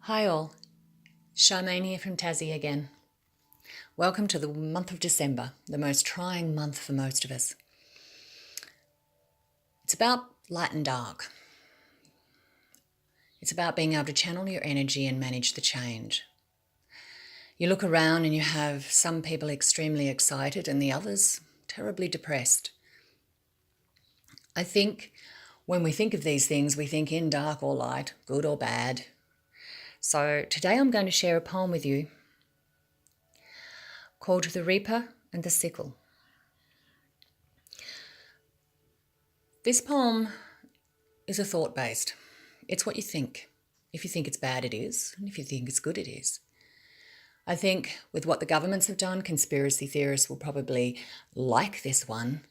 Hi all, Charmaine here from Tassie again. Welcome to the month of December, the most trying month for most of us. It's about light and dark. It's about being able to channel your energy and manage the change. You look around and you have some people extremely excited and the others terribly depressed. I think when we think of these things, we think in dark or light, good or bad. So today I'm going to share a poem with you called The Reaper and the Sickle. This poem is a thought-based. It's what you think. If you think it's bad, it is. And if you think it's good, it is. I think with what the governments have done, conspiracy theorists will probably like this one.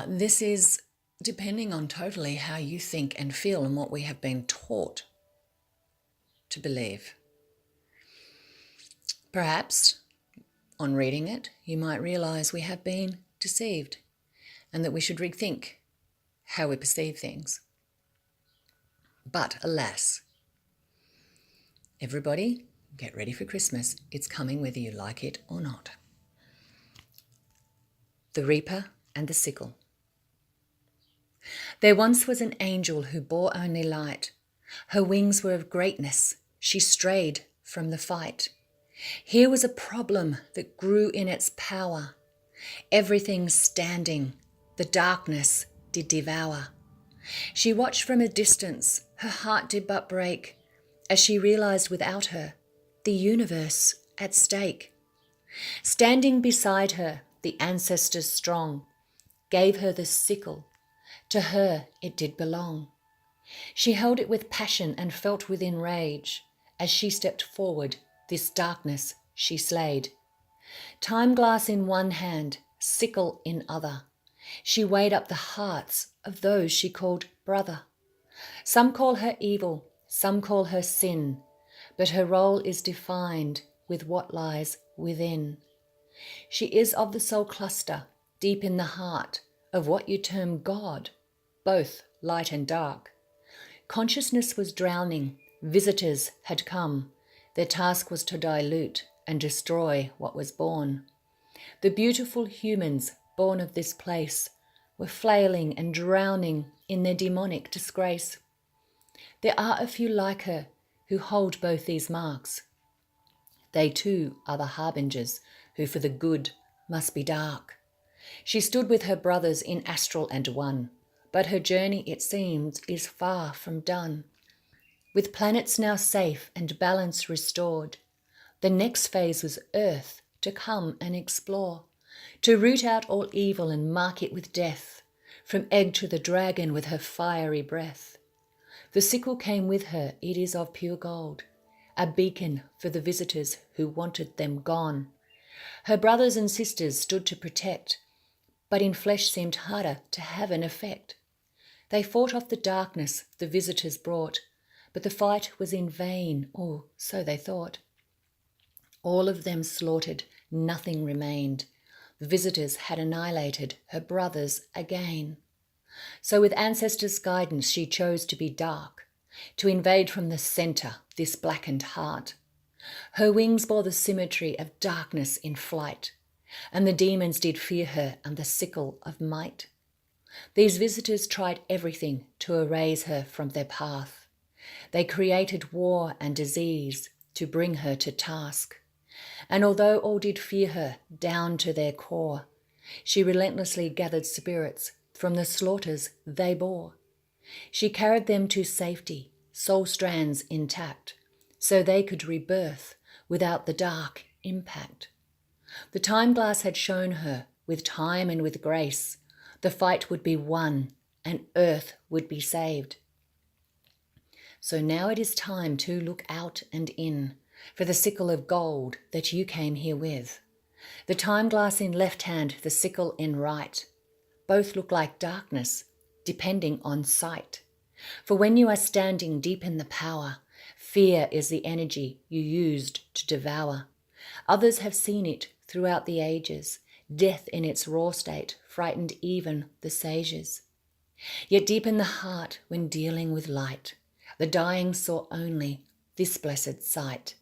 This is depending on totally how you think and feel and what we have been taught to believe. Perhaps on reading it, you might realise we have been deceived and that we should rethink how we perceive things. But alas, everybody, get ready for Christmas. It's coming whether you like it or not. The Reaper and the Sickle. There once was an angel who bore only light. Her wings were of greatness. She strayed from the fight. Here was a problem that grew in its power. Everything standing, the darkness did devour. She watched from a distance, her heart did but break, as she realised without her, the universe at stake. Standing beside her, the ancestors strong gave her the sickle. To her it did belong. She held it with passion and felt within rage. As she stepped forward, this darkness she slayed. Time glass in one hand, sickle in other. She weighed up the hearts of those she called brother. Some call her evil, some call her sin, but her role is defined with what lies within. She is of the soul cluster, deep in the heart of what you term God, both light and dark. Consciousness was drowning, visitors had come. Their task was to dilute and destroy what was born. The beautiful humans born of this place were flailing and drowning in their demonic disgrace. There are a few like her who hold both these marks. They too are the harbingers who for the good must be dark. She stood with her brothers in astral and one, but her journey, it seems, is far from done. With planets now safe and balance restored, the next phase was Earth to come and explore, to root out all evil and mark it with death, from egg to the dragon with her fiery breath. The sickle came with her, it is of pure gold, a beacon for the visitors who wanted them gone. Her brothers and sisters stood to protect, but in flesh seemed harder to have an effect. They fought off the darkness the visitors brought, but the fight was in vain, or so they thought. All of them slaughtered, nothing remained. The visitors had annihilated her brothers again. So with ancestors' guidance she chose to be dark, to invade from the centre this blackened heart. Her wings bore the symmetry of darkness in flight, and the demons did fear her and the sickle of might. These visitors tried everything to erase her from their path. They created war and disease to bring her to task. And although all did fear her down to their core, she relentlessly gathered spirits from the slaughters they bore. She carried them to safety, soul strands intact, so they could rebirth without the dark impact. The time glass had shown her, with time and with grace, the fight would be won and Earth would be saved. So now it is time to look out and in for the sickle of gold that you came here with. The time glass in left hand, the sickle in right. Both look like darkness, depending on sight. For when you are standing deep in the power, fear is the energy you used to devour. Others have seen it throughout the ages. Death in its raw state frightened even the sages. Yet deep in the heart, when dealing with light, the dying saw only this blessed sight.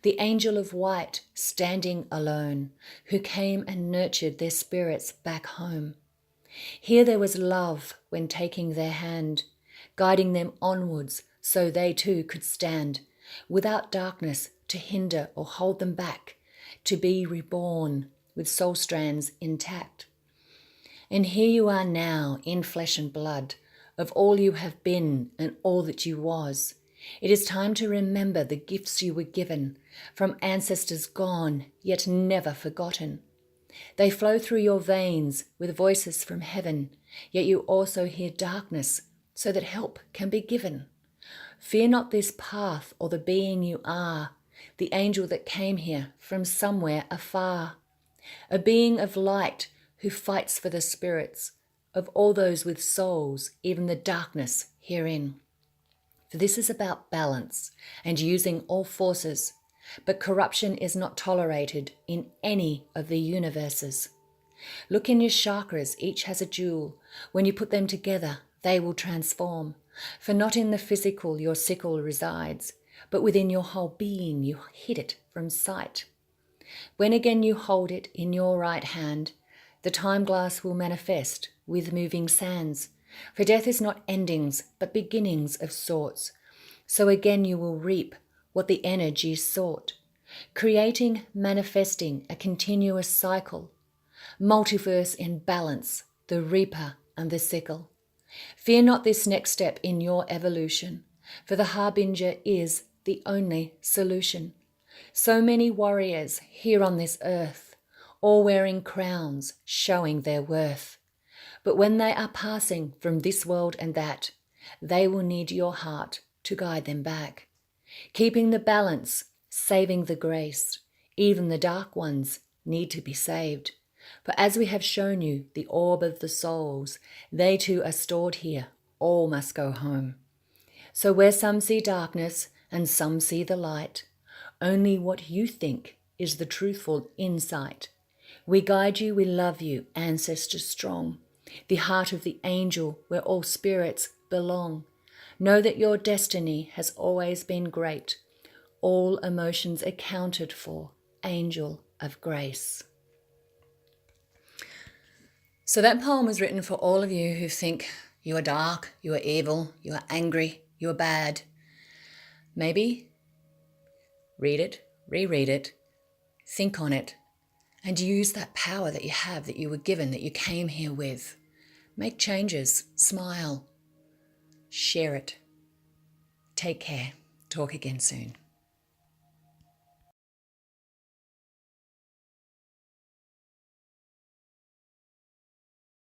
The angel of white standing alone, who came and nurtured their spirits back home. Here there was love when taking their hand, guiding them onwards so they too could stand, without darkness to hinder or hold them back, to be reborn with soul strands intact. And here you are now in flesh and blood, of all you have been and all that you was. It is time to remember the gifts you were given from ancestors gone, yet never forgotten. They flow through your veins with voices from heaven, yet you also hear darkness so that help can be given. Fear not this path or the being you are, the angel that came here from somewhere afar, a being of light who fights for the spirits of all those with souls, even the darkness herein. For this is about balance and using all forces, but corruption is not tolerated in any of the universes. Look in your chakras, each has a jewel. When you put them together, they will transform. For not in the physical your sickle resides, but within your whole being you hid it from sight. When again you hold it in your right hand, the time glass will manifest with moving sands. For death is not endings, but beginnings of sorts. So again you will reap what the energy sought, creating, manifesting a continuous cycle, multiverse in balance, the reaper and the sickle. Fear not this next step in your evolution, for the harbinger is the only solution. So many warriors here on this earth, all wearing crowns, showing their worth. But when they are passing from this world and that, they will need your heart to guide them back. Keeping the balance, saving the grace, even the dark ones need to be saved. For as we have shown you the orb of the souls, they too are stored here, all must go home. So where some see darkness and some see the light, only what you think is the truthful insight. We guide you, we love you, ancestors strong, the heart of the angel where all spirits belong. Know that your destiny has always been great, all emotions accounted for, angel of grace. So that poem was written for all of you who think you are dark, you are evil, you are angry, you are bad. Maybe read it, reread it, think on it, and use that power that you have, that you were given, that you came here with. Make changes, smile, share it. Take care. Talk again soon.